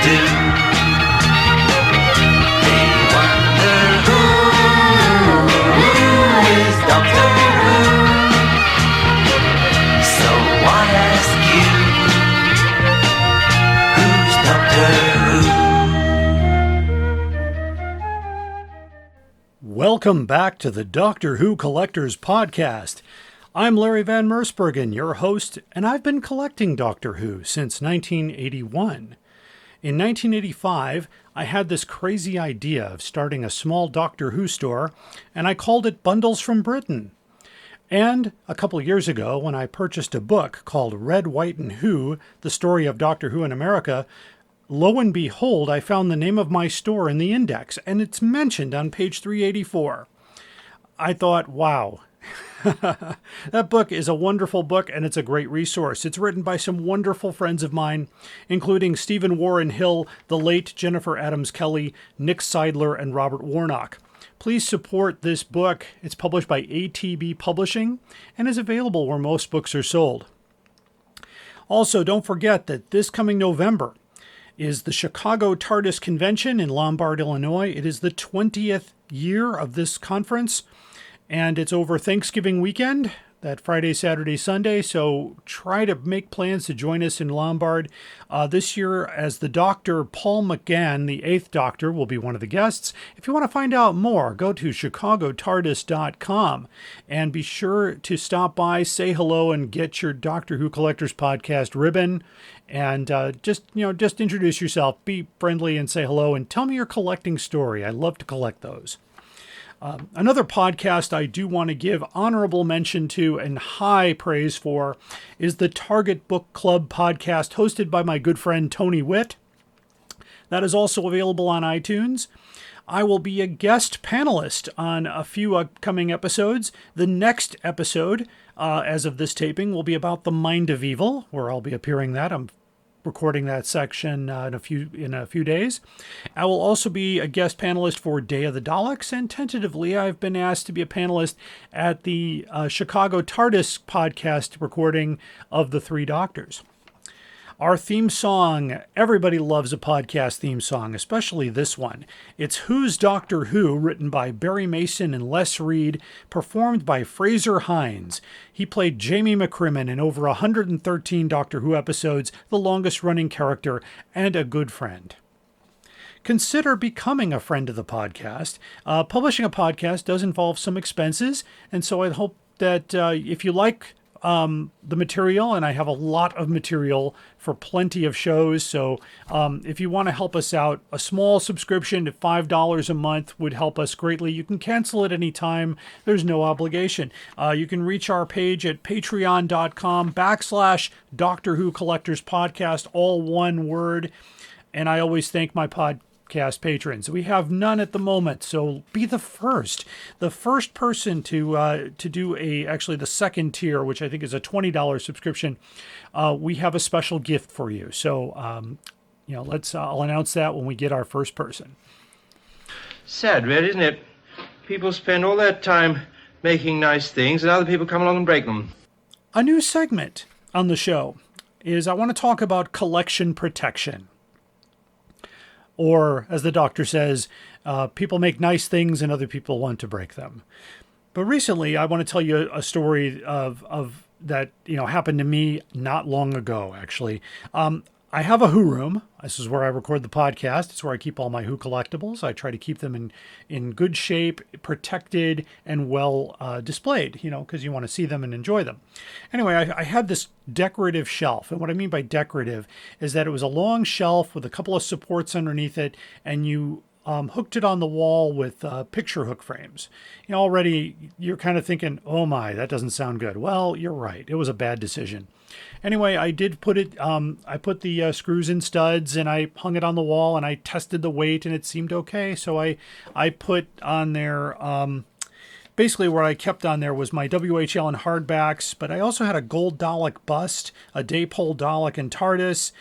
do. They wonder who is Doctor Who. So I ask you, who's Doctor Who? Welcome back to the Doctor Who Collectors Podcast. I'm Larry Van Mersbergen, your host, and I've been collecting Doctor Who since 1981. In 1985, I had this crazy idea of starting a small Doctor Who store, and I called it Bundles from Britain. And a couple years ago, when I purchased a book called Red, White, and Who, The Story of Doctor Who in America, lo and behold, I found the name of my store in the index, and it's mentioned on page 384. I thought, wow. That book is a wonderful book, and it's a great resource. It's written by some wonderful friends of mine, including Stephen Warren Hill, the late Jennifer Adams Kelly, Nick Seidler, and Robert Warnock. Please support this book. It's published by ATB Publishing and is available where most books are sold. Also, don't forget that this coming November is the Chicago TARDIS Convention in Lombard, Illinois. It is the 20th year of this conference, and it's over Thanksgiving weekend, that Friday, Saturday, Sunday, so try to make plans to join us in Lombard. This year, as the Doctor, Paul McGann, the 8th Doctor, will be one of the guests. If you want to find out more, go to chicagotardis.com and be sure to stop by, say hello, and get your Doctor Who Collectors Podcast ribbon. And just introduce yourself, be friendly, and say hello, and tell me your collecting story. I love to collect those. Another podcast I do want to give honorable mention to and high praise for is the Target Book Club podcast hosted by my good friend Tony Witt. That is also available on iTunes. I will be a guest panelist on a few upcoming episodes. The next episode, as of this taping, will be about the Mind of Evil, where I'll be appearing that. I'm recording that section in a few days. I will also be a guest panelist for Day of the Daleks, and tentatively I've been asked to be a panelist at the Chicago TARDIS podcast recording of The Three Doctors. Our theme song, everybody loves a podcast theme song, especially this one. It's Who's Doctor Who, written by Barry Mason and Les Reed, performed by Fraser Hines. He played Jamie McCrimmon in over 113 Doctor Who episodes, the longest-running character, and a good friend. Consider becoming a friend of the podcast. Publishing a podcast does involve some expenses, and so I hope that if you like the material, and I have a lot of material for plenty of shows. So if you want to help us out, a small subscription at $5 a month would help us greatly. You can cancel at any time. There's no obligation. You can reach our page at patreon.com/Doctor Who Collectors Podcast, all one word. And I always thank my podcast patrons. We have none at the moment, so be the first person to do actually the second tier, which I think is a $20 subscription. We have a special gift for you. So I'll announce that when we get our first person. Sad, really, isn't it? People spend all their time making nice things, and other people come along and break them. A new segment on the show is I want to talk about collection protection. Or, as the Doctor says, people make nice things and other people want to break them. But recently, I want to tell you a story of that happened to me not long ago, actually. I have a Who room. This is where I record the podcast. It's where I keep all my Who collectibles. I try to keep them in good shape, protected, and well displayed, because you want to see them and enjoy them. Anyway, I had this decorative shelf. And what I mean by decorative is that it was a long shelf with a couple of supports underneath it, and you hooked it on the wall with picture hook frames. Already you're kind of thinking, oh my, that doesn't sound good. Well, you're right. It was a bad decision. Anyway, I did put it, I put the screws in studs and I hung it on the wall and I tested the weight and it seemed okay. So I put on there, basically what I kept on there was my WHL and hardbacks, but I also had a gold Dalek bust, a Daypole Dalek and TARDIS.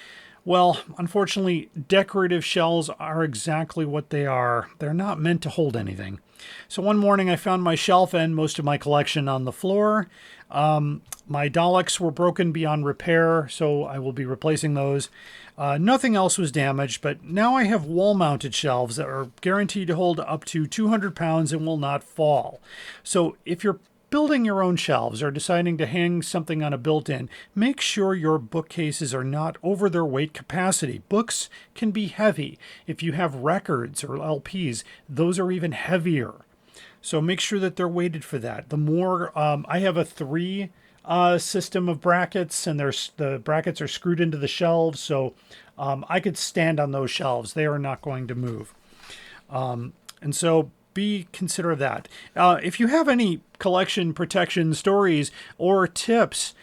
Well, unfortunately, decorative shells are exactly what they are. They're not meant to hold anything. So one morning I found my shelf and most of my collection on the floor. My Daleks were broken beyond repair, so I will be replacing those. Nothing else was damaged, but now I have wall-mounted shelves that are guaranteed to hold up to 200 pounds and will not fall. So if you're building your own shelves or deciding to hang something on a built-in, make sure your bookcases are not over their weight capacity. Books can be heavy. If you have records or LPs, those are even heavier. So make sure that they're weighted for that. The more, I have a 3 system of brackets, and the brackets are screwed into the shelves, so I could stand on those shelves. They are not going to move. And so be consider of that. If you have any collection protection stories or tips,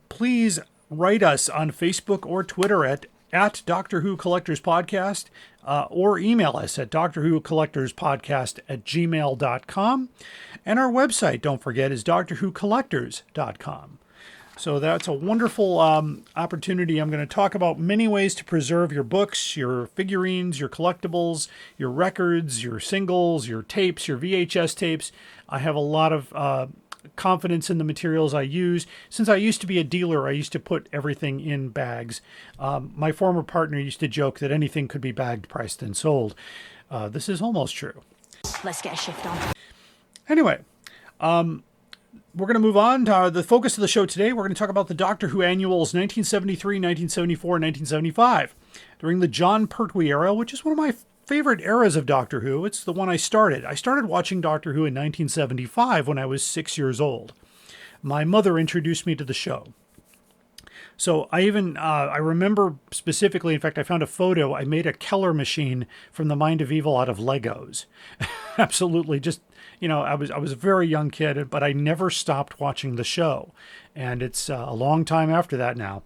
please write us on Facebook or Twitter at Doctor Who Collectors Podcast, or email us at drwhocollectorspodcast@gmail.com. And our website, don't forget, is drwhocollectors.com. So that's a wonderful opportunity. I'm going to talk about many ways to preserve your books, your figurines, your collectibles, your records, your singles, your tapes, your VHS tapes. I have a lot of confidence in the materials I use. Since I used to be a dealer, I used to put everything in bags. My former partner used to joke that anything could be bagged, priced, and sold. This is almost true. Let's get a shift on. Anyway, we're going to move on to the focus of the show today. We're going to talk about the Doctor Who annuals 1973, 1974, and 1975 during the John Pertwee era, which is one of my favorite eras of Doctor Who. It's the one I started. I started watching Doctor Who in 1975 when I was 6 years old. My mother introduced me to the show. So I remember specifically, in fact, I found a photo. I made a Keller machine from the Mind of Evil out of Legos. Absolutely. Just, I was a very young kid, but I never stopped watching the show. And it's a long time after that now.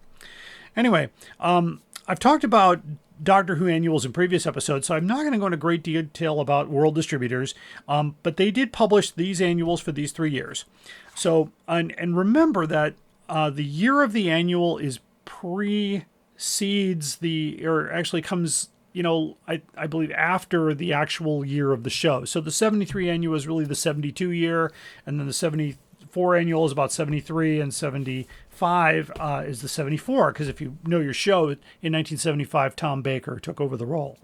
Anyway, I've talked about Doctor Who annuals in previous episodes, so I'm not going to go into great detail about World Distributors, but they did publish these annuals for these 3 years. So, and remember that the year of the annual precedes or actually comes, I believe after the actual year of the show. So the 73 annual is really the 72 year, and then the 74 annual is about 73, and 75 is the 74, because if you know your show, in 1975, Tom Baker took over the role.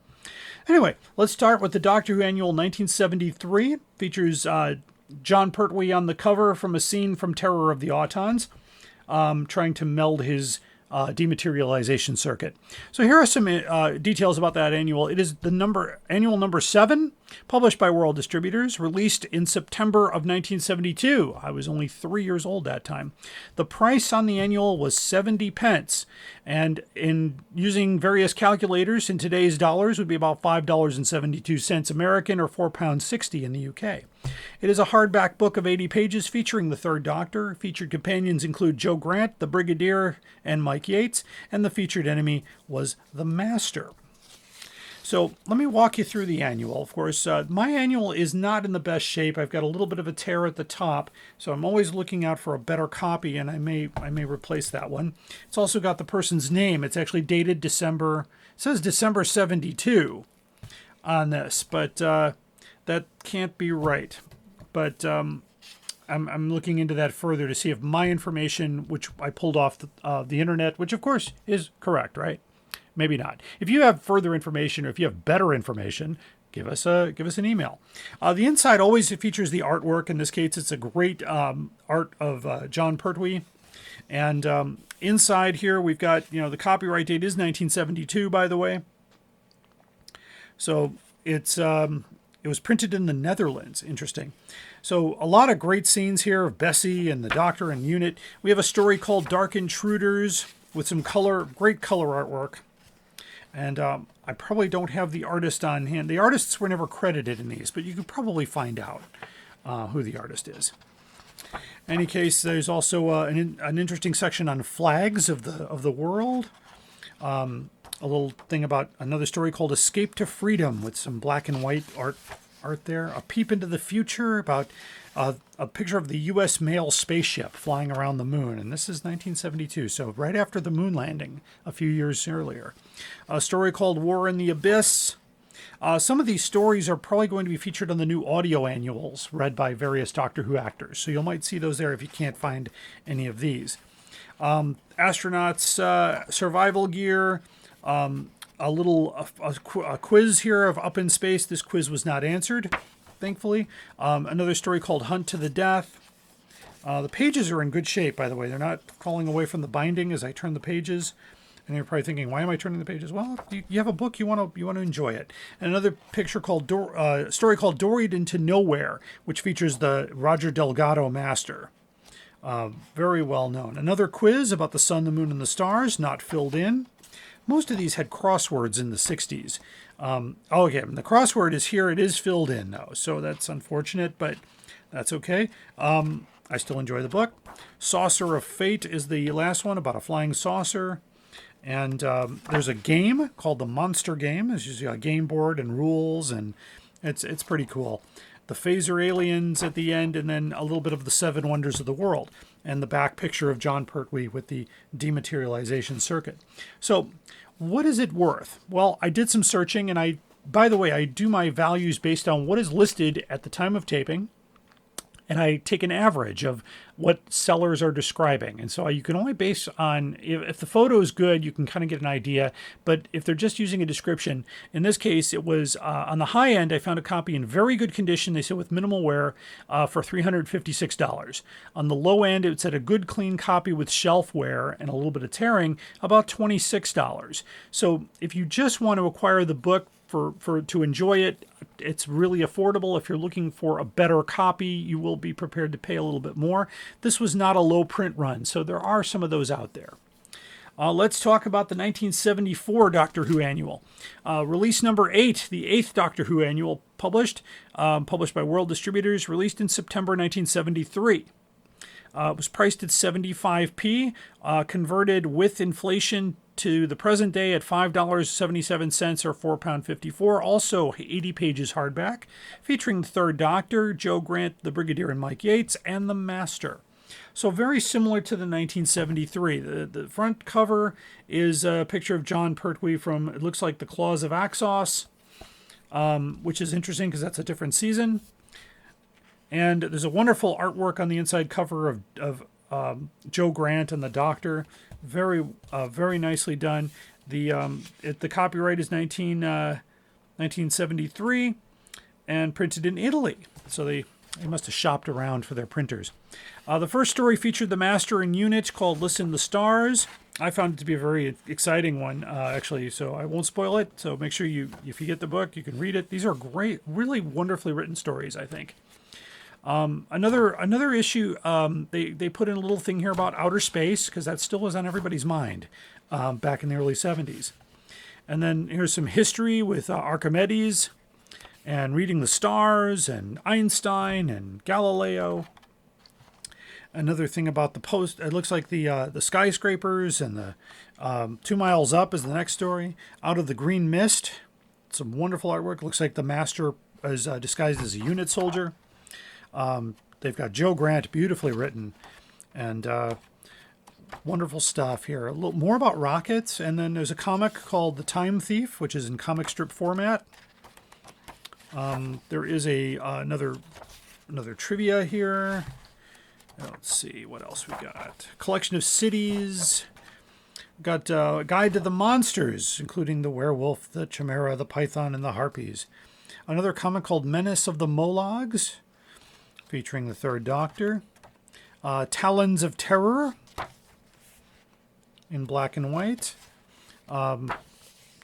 Anyway, let's start with the Doctor Who annual 1973. It features John Pertwee on the cover from a scene from Terror of the Autons, trying to meld his dematerialization circuit. So here are some details about that annual. It is the annual number 7, published by World Distributors, released in September of 1972. I was only 3 years old that time. The price on the annual was 70 pence, and in using various calculators in today's dollars would be about $5.72 American, or £4.60 in the UK. It is a hardback book of 80 pages featuring the Third Doctor. Featured companions include Joe Grant, the Brigadier, and Mike Yates, and the featured enemy was the Master. So let me walk you through the annual. Of course, my annual is not in the best shape. I've got a little bit of a tear at the top, so I'm always looking out for a better copy, and I may replace that one. It's also got the person's name. It's actually dated December. It says December 72 on this, but that can't be right. But I'm looking into that further to see if my information, which I pulled off the internet, which of course is correct, right? Maybe not. If you have further information, or if you have better information, give us an email. The inside always features the artwork. In this case, it's a great art of John Pertwee. And inside here, we've got, the copyright date is 1972, by the way. So it was printed in the Netherlands. Interesting. So a lot of great scenes here of Bessie and the Doctor and Unit. We have a story called Dark Intruders with some great color artwork. And I probably don't have the artist on hand. The artists were never credited in these, but you could probably find out who the artist is. In any case, there's also an interesting section on flags of the world. A little thing about another story called Escape to Freedom with some black and white art there. A peep into the future about a picture of the U.S. mail spaceship flying around the moon. And this is 1972, so right after the moon landing a few years earlier. A story called War in the Abyss. Some of these stories are probably going to be featured on the new audio annuals read by various Doctor Who actors. So you might see those there if you can't find any of these. Astronauts' survival gear. A quiz here of Up in Space. This quiz was not answered, thankfully. Another story called Hunt to the Death. The pages are in good shape, by the way. They're not falling away from the binding as I turn the pages. And you're probably thinking, why am I turning the pages? Well, you have a book, you want to enjoy it. And another picture called story called Doried into Nowhere, which features the Roger Delgado master. Very well known. Another quiz about the sun, the moon, and the stars, not filled in. Most of these had crosswords in the 60s. Okay, the crossword is here. It is filled in, though, so that's unfortunate, but that's okay. I still enjoy the book. Saucer of Fate is the last one, about a flying saucer. And there's a game called the Monster Game. It's usually a game board and rules, and it's pretty cool. The phaser aliens at the end, and then a little bit of the Seven Wonders of the World, and the back picture of John Pertwee with the dematerialization circuit. So what is it worth? Well, I did some searching, and by the way, I do my values based on what is listed at the time of taping, and I take an average of what sellers are describing. And so you can only base on, if the photo is good, you can kind of get an idea. But if they're just using a description, in this case, it was on the high end, I found a copy in very good condition, they said with minimal wear, for $356. On the low end, it said a good clean copy with shelf wear and a little bit of tearing, about $26. So if you just want to acquire the book to enjoy it, it's really affordable. If you're looking for a better copy, you will be prepared to pay a little bit more. This was not a low print run, so there are some of those out there. Let's talk about the 1974 Doctor Who annual. Release number 8, the 8th Doctor Who annual, published by World Distributors, released in September 1973. It was priced at 75p, converted with inflation to the present day at $5.77 or £4.54. Also 80 pages hardback, featuring the Third Doctor, Joe Grant, the Brigadier and Mike Yates, and the Master. So very similar to the 1973. The front cover is a picture of John Pertwee from, it looks like, the Claws of Axos, which is interesting because that's a different season. And there's a wonderful artwork on the inside cover of Joe Grant and the Doctor. Very nicely done. The copyright is 1973 and printed in Italy. So they must have shopped around for their printers. The first story featured the Master and Unit, called Listen the Stars. I found it to be a very exciting one, actually, so I won't spoil it. So make sure if you get the book, you can read it. These are great, really wonderfully written stories, I think. Another issue, they put in a little thing here about outer space, because that still was on everybody's mind back in the early 70s. And then here's some history with Archimedes, and reading the stars, and Einstein, and Galileo. Another thing about the post, it looks like the skyscrapers, and the 2 Miles Up is the next story. Out of the Green Mist, some wonderful artwork. Looks like the Master is disguised as a unit soldier. They've got Joe Grant, beautifully written, and wonderful stuff here. A little more about rockets, and then there's a comic called The Time Thief, which is in comic strip format. There is another trivia here. Let's see what else we got. Collection of cities. Got a guide to the monsters, including the werewolf, the chimera, the python, and the harpies. Another comic called Menace of the Mologs, featuring the Third Doctor. Talons of Terror in black and white.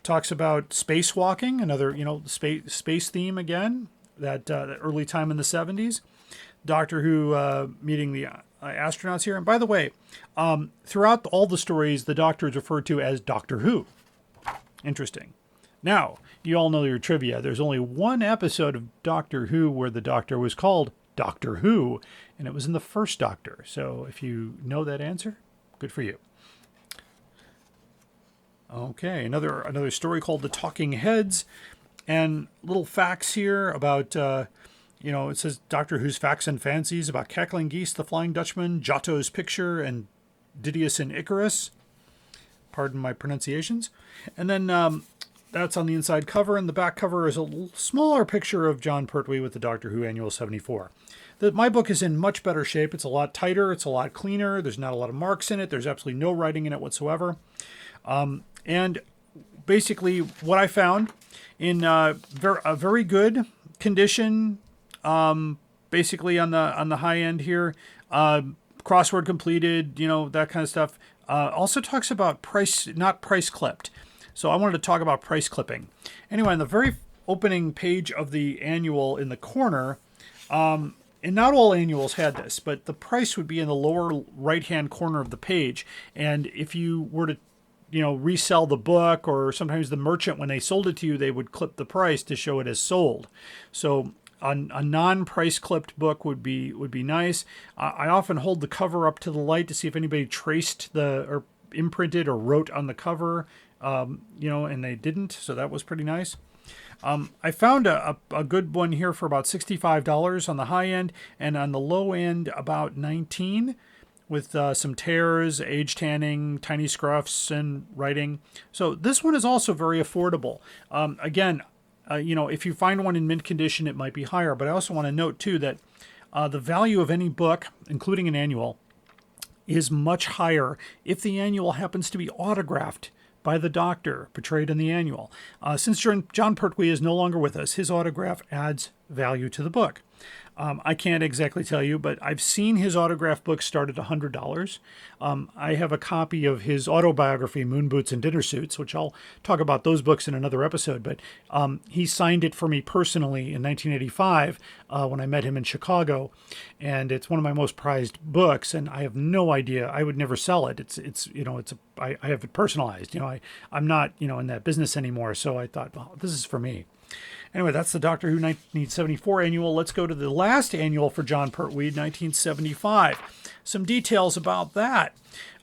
Talks about spacewalking, another space theme again. That early time in the 70s. Doctor Who meeting the astronauts here. And by the way, throughout all the stories, the Doctor is referred to as Doctor Who. Interesting. Now, you all know your trivia. There's only one episode of Doctor Who where the Doctor was called Doctor Who, and it was in the first Doctor. So if you know that answer, good for you. Okay, another story called The Talking Heads, and little facts here about, it says Doctor Who's Facts and Fancies about Cackling Geese, The Flying Dutchman, Giotto's Picture, and Didius and Icarus. Pardon my pronunciations. And then that's on the inside cover, and the back cover is a smaller picture of John Pertwee with the Doctor Who Annual 74. My book is in much better shape. It's a lot tighter. It's a lot cleaner. There's not a lot of marks in it. There's absolutely no writing in it whatsoever. And basically, what I found in a very good condition, basically on the high end here, crossword completed, that kind of stuff. Also talks about price, not price clipped. So I wanted to talk about price clipping. Anyway, on the very opening page of the annual in the corner, and not all annuals had this, but the price would be in the lower right-hand corner of the page. And if you were to, resell the book, or sometimes the merchant, when they sold it to you, they would clip the price to show it as sold. So a non-price clipped book would be nice. I often hold the cover up to the light to see if anybody traced or imprinted or wrote on the cover, and they didn't. So that was pretty nice. I found a good one here for about $65 on the high end, and on the low end about $19, with some tears, age tanning, tiny scruffs, and writing. So this one is also very affordable. Again, if you find one in mint condition, it might be higher. But I also want to note too that the value of any book, including an annual, is much higher if the annual happens to be autographed by the doctor portrayed in the annual. Since John Pertwee is no longer with us, his autograph adds value to the book. I can't exactly tell you, but I've seen his autograph book start at $100. I have a copy of his autobiography, Moon Boots and Dinner Suits, which I'll talk about those books in another episode. But he signed it for me personally in 1985 when I met him in Chicago, and it's one of my most prized books. And I have no idea; I would never sell it. I have it personalized. I'm not in that business anymore, so I thought, well, this is for me. Anyway, that's the Doctor Who 1974 annual. Let's go to the last annual for John Pertwee, 1975. Some details about that.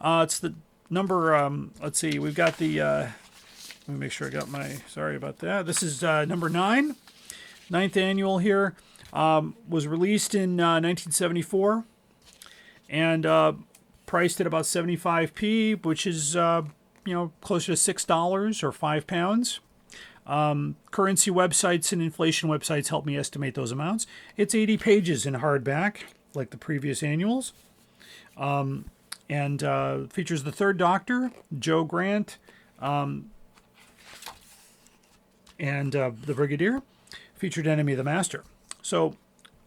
It's the number, let's see, we've got the, let me make sure I got sorry about that. This is number 9, ninth annual here. Was released in 1974 and priced at about 75p, which is, closer to $6 or £5. Currency websites and inflation websites help me estimate those amounts. It's 80 pages in hardback, like the previous annuals. And features the Third Doctor, Joe Grant, and the Brigadier. Featured enemy, the Master. So,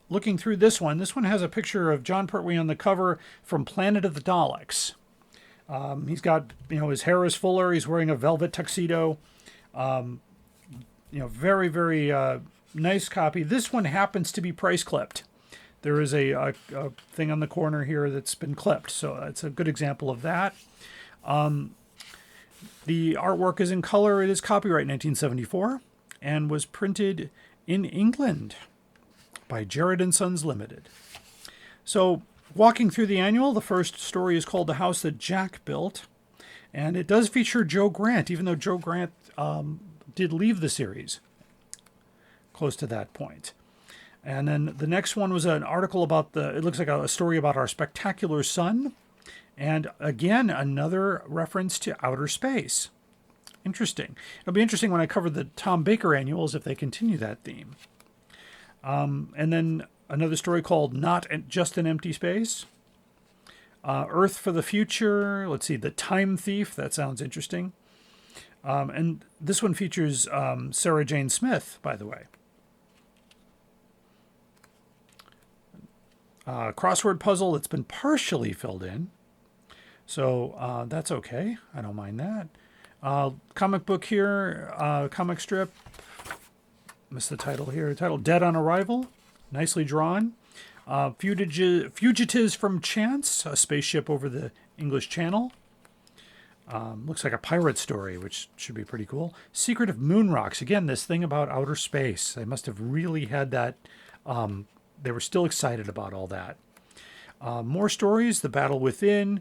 looking through this one has a picture of John Pertwee on the cover from Planet of the Daleks. He's got, his hair is fuller. He's wearing a velvet tuxedo. Very, very nice copy. This one happens to be price clipped. There is a thing on the corner here that's been clipped, so that's a good example of that. The artwork is in color. It is copyright 1974 and was printed in England by Jared and Sons Limited. So, walking through the annual, the first story is called The House That Jack Built, and it does feature Joe Grant, even though Joe Grant did leave the series close to that point. And then the next one was an article about it looks like a story about our spectacular sun. And again, another reference to outer space. Interesting. It'll be interesting when I cover the Tom Baker annuals if they continue that theme. And then another story called Not Just an Empty Space. Earth for the Future. Let's see, The Time Thief. That sounds interesting. And this one features Sarah Jane Smith, by the way. Crossword puzzle that's been partially filled in. So that's okay. I don't mind that. Comic book here, comic strip. Missed the title here. Title Dead on Arrival. Nicely drawn. Fugitives from Chance, a spaceship over the English Channel. Looks like a pirate story, which should be pretty cool. Secret of Moon Rocks. Again, this thing about outer space. They must have really had that. They were still excited about all that. More stories. The Battle Within.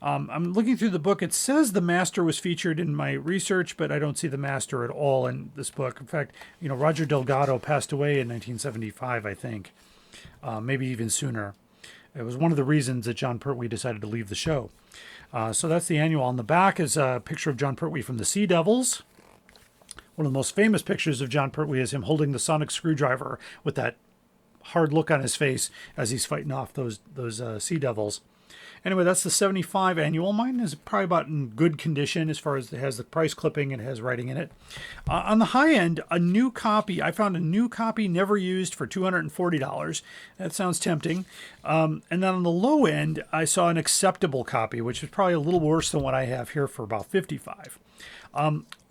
I'm looking through the book. It says the Master was featured in my research, but I don't see the Master at all in this book. In fact, Roger Delgado passed away in 1975, I think. Maybe even sooner. It was one of the reasons that John Pertwee decided to leave the show. So that's the annual. On the back is a picture of John Pertwee from the Sea Devils. One of the most famous pictures of John Pertwee is him holding the sonic screwdriver with that hard look on his face as he's fighting off those Sea Devils. Anyway, that's the 75 annual. Mine is probably about in good condition as far as it has the price clipping and has writing in it. On the high end, a new copy. I found a new copy never used for $240. That sounds tempting. And then on the low end, I saw an acceptable copy, which is probably a little worse than what I have here for about $55.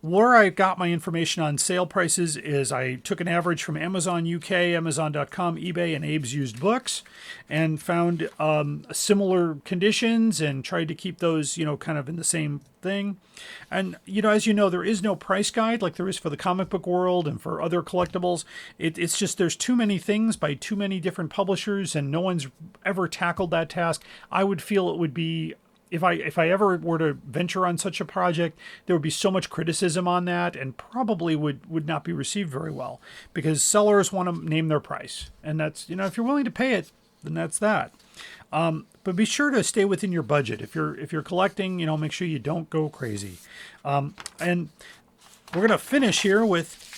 Where I got my information on sale prices is I took an average from Amazon UK, Amazon.com, eBay, and Abe's Used Books, and found similar conditions and tried to keep those, kind of in the same thing. And, as you know, there is no price guide like there is for the comic book world and for other collectibles. It's just there's too many things by too many different publishers, and no one's ever tackled that task. I would feel it would be... If I ever were to venture on such a project, there would be so much criticism on that and probably would not be received very well because sellers want to name their price. And that's, if you're willing to pay it, then that's that. But be sure to stay within your budget. If you're collecting, make sure you don't go crazy. And we're going to finish here with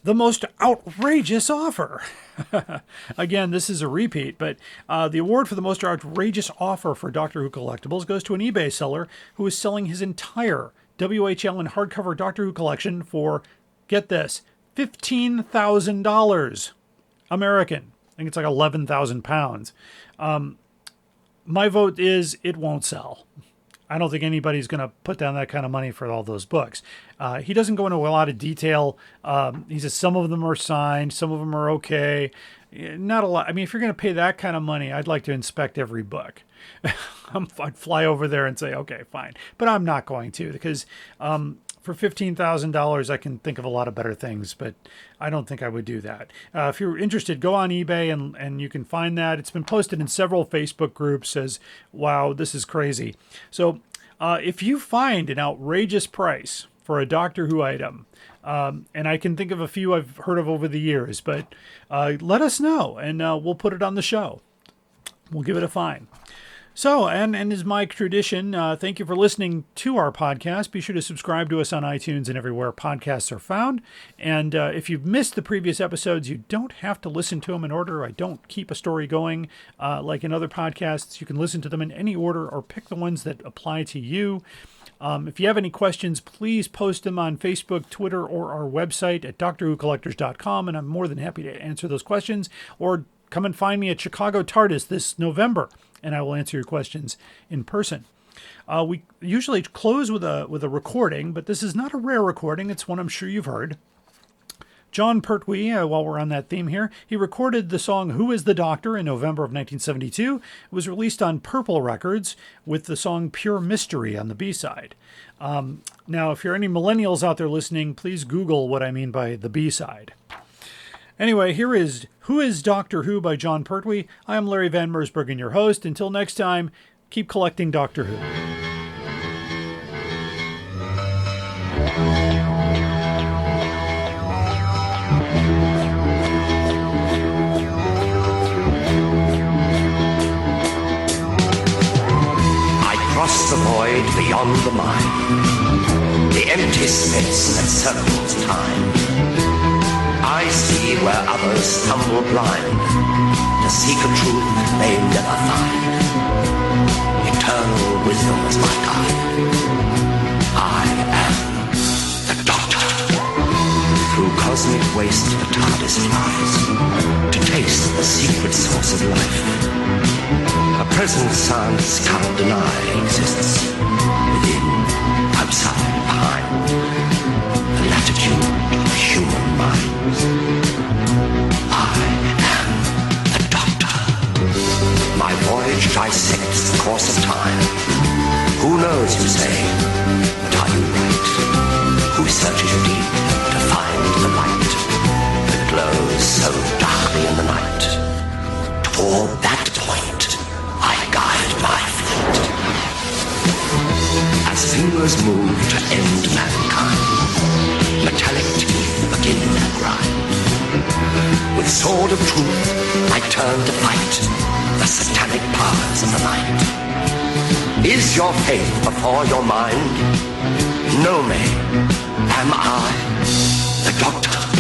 the most outrageous offer. Again, this is a repeat, but the award for the most outrageous offer for Doctor Who collectibles goes to an eBay seller who is selling his entire WHL and hardcover Doctor Who collection for, get this, $15,000 American. I think it's like 11,000 pounds. My vote is it won't sell. I don't think anybody's going to put down that kind of money for all those books. He doesn't go into a lot of detail. He says some of them are signed, some of them are okay. Not a lot. I mean, if you're going to pay that kind of money, I'd like to inspect every book. I'd fly over there and say, okay, fine. But I'm not going to because for $15,000, I can think of a lot of better things, but I don't think I would do that. If you're interested, go on eBay and you can find that. It's been posted in several Facebook groups as, wow, this is crazy. So if you find an outrageous price for a Doctor Who item, and I can think of a few I've heard of over the years, but let us know and we'll put it on the show. We'll give it a fine. So, and as my tradition, thank you for listening to our podcast. Be sure to subscribe to us on iTunes and everywhere podcasts are found. And if you've missed the previous episodes, you don't have to listen to them in order. I don't keep a story going like in other podcasts. You can listen to them in any order or pick the ones that apply to you. If you have any questions, please post them on Facebook, Twitter, or our website at DoctorWhoCollectors.com, and I'm more than happy to answer those questions. Or come and find me at Chicago TARDIS this November, and I will answer your questions in person. We usually close with a recording, but this is not a rare recording. It's one I'm sure you've heard. John Pertwee, while we're on that theme here, he recorded the song Who is the Doctor in November of 1972. It was released on Purple Records with the song Pure Mystery on the B-side. Now, if you're any millennials out there listening, please Google what I mean by the B-side. Anyway, here is Who is Doctor Who by John Pertwee. I am Larry Van Mersbergen, your host. Until next time, keep collecting Doctor Who. Across the void beyond the mind, the empty space that circles time, I see where others stumble blind to seek a truth they never find. Eternal wisdom is my guide. I am the Doctor. Through cosmic waste the TARDIS flies to taste the secret source of life. A presence science can't deny exists within, outside, behind the latitude of human minds. I am the Doctor. My voyage dissects the course of time. Who knows, you say, but are you right? Who searches deep to find the light that glows so darkly in the night? Toward that point I guide my fleet. As fingers move to end mankind, metallic teeth begin their grind. With sword of truth I turn to fight the satanic powers of the night. Is your faith before your mind? Know me, am I the Doctor?